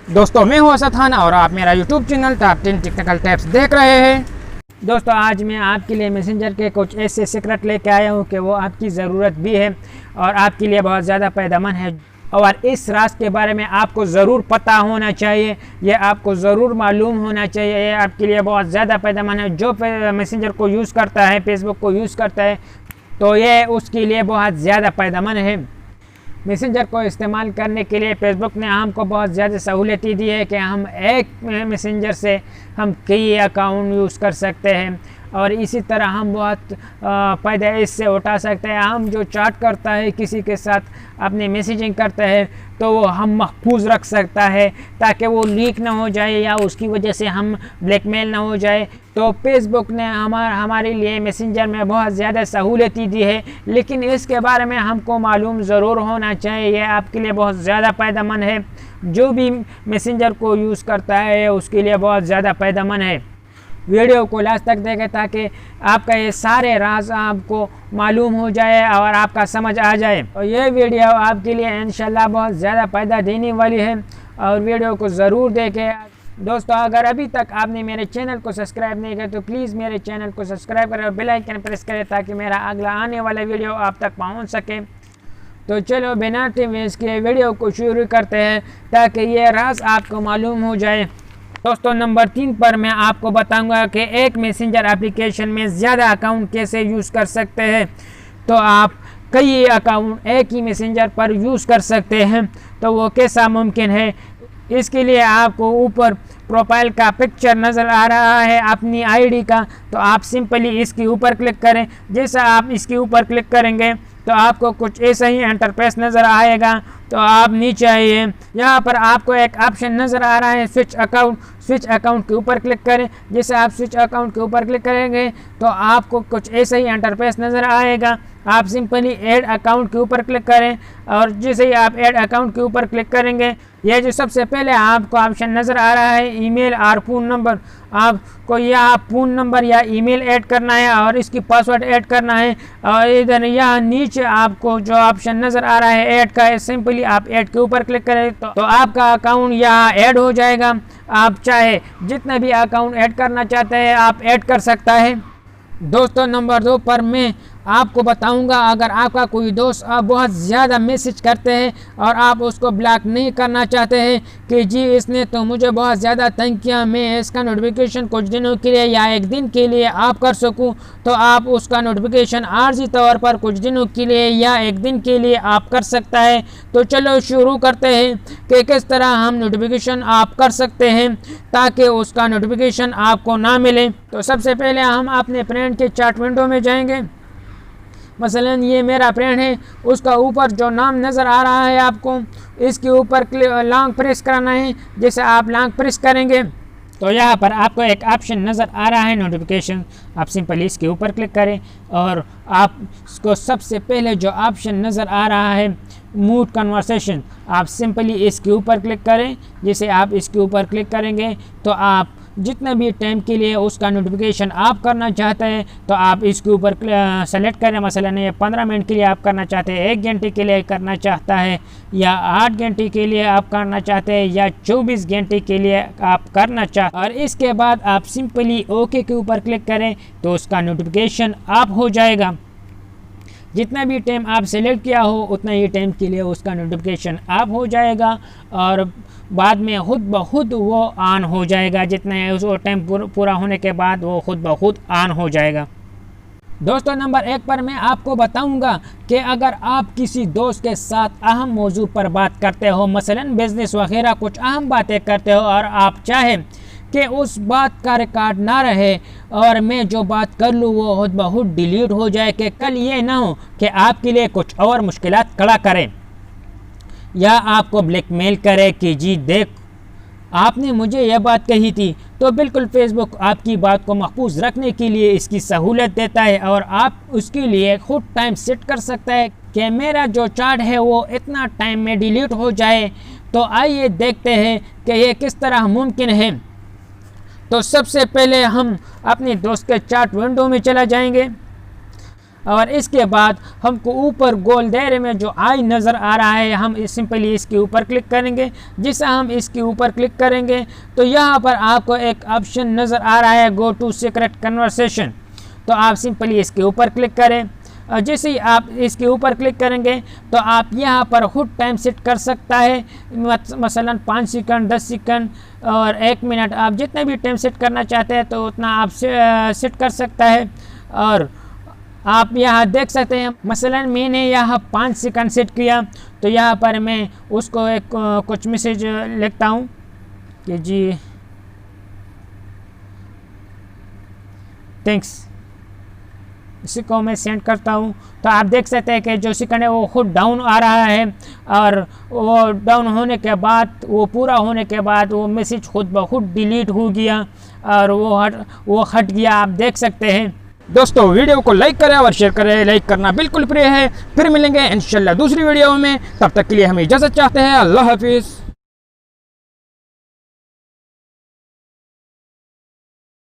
दोस्तों मैं हूं असद खान और आप मेरा YouTube channel top 10 technical tips देख रहे हैं। दोस्तों आज मैं आपके लिए मैसेंजर के कुछ ऐसे सीक्रेट लेके आया हूं कि वो आपकी ज़रूरत भी है और आपके लिए बहुत ज़्यादा फ़ायदेमंद है और इस राज के बारे में आपको ज़रूर पता होना चाहिए, ये आपको ज़रूर मालूम होना चाहिए। ये आपके लिए बहुत ज़्यादा फ़ायदेमंद है। जो मैसेंजर को यूज़ करता है, फेसबुक को यूज़ करता है, तो ये उसके लिए बहुत ज़्यादा फ़ायदेमंद है। मैसेंजर को इस्तेमाल करने के लिए फेसबुक ने हमको बहुत ज़्यादा सहूलियत दी है कि हम एक मैसेंजर से हम कई अकाउंट यूज़ कर सकते हैं और इसी तरह हम बहुत फ़ायदा इससे उठा सकते हैं। हम जो चैट करता है किसी के साथ अपनी मैसेजिंग करते हैं तो वो हम महफूज रख सकता है ताकि वो लीक ना हो जाए या उसकी वजह से हम ब्लैकमेल ना हो जाए। तो फेसबुक ने हमारे लिए मैसेंजर में बहुत ज़्यादा सहूलियत दी है, लेकिन इसके बारे में हमको मालूम ज़रूर होना चाहिए। ये आपके लिए बहुत ज़्यादा फ़ायदेमंद है। जो भी मैसेंजर को यूज़ करता है उसके लिए बहुत ज़्यादा फ़ायदेमंद है। वीडियो को लास्ट तक देखें ताकि आपका ये सारे राज आपको मालूम हो जाए और आपका समझ आ जाए। और ये वीडियो आपके लिए इंशाल्लाह बहुत ज़्यादा फ़ायदा देने वाली है और वीडियो को ज़रूर देखें। दोस्तों अगर अभी तक आपने मेरे चैनल को सब्सक्राइब नहीं किया तो प्लीज़ मेरे चैनल को सब्सक्राइब करें और बेल आइकन प्रेस करें ताकि मेरा अगला आने वाला वीडियो आप तक पहुँच सके। तो चलो बिना टाइम वेस्ट किए वीडियो को शुरू करते हैं ताकि ये राज आपको मालूम हो जाए। दोस्तों नंबर 3 पर मैं आपको बताऊंगा कि एक मैसेंजर एप्लीकेशन में ज़्यादा अकाउंट कैसे यूज़ कर सकते हैं। तो आप कई अकाउंट एक ही मैसेंजर पर यूज़ कर सकते हैं, तो वो कैसा मुमकिन है। इसके लिए आपको ऊपर प्रोफाइल का पिक्चर नज़र आ रहा है अपनी आईडी का, तो आप सिंपली इसके ऊपर क्लिक करें। जैसा आप इसके ऊपर क्लिक करेंगे तो आपको कुछ ऐसा ही इंटरफेस नज़र आएगा। तो आप नीचे आइए, यहाँ पर आपको एक ऑप्शन नज़र आ रहा है स्विच अकाउंट के ऊपर क्लिक करें। जैसे आप स्विच अकाउंट के ऊपर क्लिक करेंगे तो आपको कुछ ऐसा ही इंटरफेस नज़र आएगा। आप सिंपली ऐड अकाउंट के ऊपर क्लिक करें और जैसे ही आप ऐड अकाउंट के ऊपर क्लिक करेंगे, यह जो सबसे पहले आपको ऑप्शन नज़र आ रहा है ईमेल और फ़ोन नंबर, आपको यहाँ फ़ोन नंबर या ईमेल ऐड करना है और इसकी पासवर्ड ऐड करना है। और इधर यहाँ नीचे आपको जो ऑप्शन नज़र आ रहा है ऐड का है, सिंपली आप ऐड के ऊपर क्लिक करें तो आपका अकाउंट यहाँ ऐड हो जाएगा। आप चाहे जितना भी अकाउंट ऐड करना चाहते हैं आप ऐड कर सकता है। दोस्तों नंबर 2 पर मैं आपको बताऊंगा, अगर आपका कोई दोस्त आप बहुत ज़्यादा मैसेज करते हैं और आप उसको ब्लॉक नहीं करना चाहते हैं कि जी इसने तो मुझे बहुत ज़्यादा तंग किया, मैं इसका नोटिफिकेशन कुछ दिनों के लिए या एक दिन के लिए आप कर सकूं, तो आप उसका नोटिफिकेशन आर्जी तौर पर कुछ दिनों के लिए या एक दिन के लिए आप कर सकता है। तो चलो शुरू करते हैं कि किस तरह हम नोटिफिकेशन आप कर सकते हैं ताकि उसका नोटिफिकेशन आपको ना मिले। तो सबसे पहले हम अपने फ्रेंड के चैट विंडो में जाएंगे। मसलन ये मेरा फ्रेंड है, उसका ऊपर जो नाम नज़र आ रहा है आपको इसके ऊपर लॉन्ग प्रेस करना है। जैसे आप लॉन्ग प्रेस करेंगे तो यहाँ पर आपको एक ऑप्शन नज़र आ रहा है नोटिफिकेशन, आप सिंपली इसके ऊपर क्लिक करें और आपको सबसे पहले जो ऑप्शन नज़र आ रहा है मूड कन्वर्सेशन, आप सिंपली इसके ऊपर क्लिक करें। जैसे आप इसके ऊपर क्लिक करेंगे तो आप जितना भी टाइम के लिए उसका नोटिफिकेशन आप करना चाहते हैं तो आप इसके ऊपर सेलेक्ट करें। मसलन ये 15 मिनट के लिए आप करना चाहते हैं, 1 घंटे के लिए करना चाहता है या 8 घंटे के लिए आप करना चाहते हैं या 24 घंटे के लिए आप करना चाहते हैं। और इसके बाद आप सिंपली ओके के ऊपर क्लिक करें तो उसका नोटिफिकेशन आप हो जाएगा। जितना भी टाइम आप सेलेक्ट किया हो उतना ही टाइम के लिए उसका नोटिफिकेशन आप हो जाएगा और बाद में खुद ब खुद वो ऑन हो जाएगा। जितना उस टाइम पूरा होने के बाद वो खुद ब खुद ऑन हो जाएगा। दोस्तों नंबर 1 पर मैं आपको बताऊंगा कि अगर आप किसी दोस्त के साथ अहम मौजू पर बात करते हो, मसलन बिजनेस वगैरह कुछ अहम बातें करते हो और आप चाहें कि उस बात का रिकॉर्ड ना रहे और मैं जो बात कर लूँ वो खुद ब खुद डिलीट हो जाए, कि कल ये ना हो कि आपके लिए कुछ और मुश्किलात खड़ा करें या आपको ब्लैकमेल करे कि जी देख आपने मुझे यह बात कही थी। तो बिल्कुल फेसबुक आपकी बात को महफूज रखने के लिए इसकी सहूलत देता है और आप उसके लिए खुद टाइम सेट कर सकता है कि मेरा जो चैट है वो इतना टाइम में डिलीट हो जाए। तो आइए देखते हैं कि ये किस तरह मुमकिन है। तो सबसे पहले हम अपने दोस्त के चैट विंडो में चला जाएंगे और इसके बाद हमको ऊपर गोल दायरे में जो आई नज़र आ रहा है, हम सिंपली इसके ऊपर क्लिक करेंगे। जिससे हम इसके ऊपर क्लिक करेंगे तो यहाँ पर आपको एक ऑप्शन नज़र आ रहा है गो टू सीक्रेट कन्वर्सेशन। तो आप सिंपली इसके ऊपर क्लिक करें। जैसे ही आप इसके ऊपर क्लिक करेंगे तो आप यहाँ पर खुद टाइम सेट कर सकता है, मसलन 5 सेकंड, 10 सेकंड और 1 मिनट, आप जितना भी टाइम सेट करना चाहते हैं तो उतना आप सेट कर सकता है। और आप यहाँ देख सकते हैं मसलन मैंने यहाँ 5 सेकंड सेट किया, तो यहाँ पर मैं उसको एक कुछ मैसेज लिखता हूँ कि जी थैंक्स, इसी को मैं सेंड करता हूँ। तो आप देख सकते हैं कि जो सेकंड है वो खुद डाउन आ रहा है और वो डाउन होने के बाद, वो पूरा होने के बाद वो मैसेज खुद ब खुद डिलीट हो गया और वो हट गया, आप देख सकते हैं। दोस्तों वीडियो को लाइक करें और शेयर करें, लाइक करना बिल्कुल फ्री है। फिर मिलेंगे इंशाल्लाह दूसरी वीडियो में, तब तक के लिए हमें इजाज़त चाहते हैं। अल्लाह हाफिज़।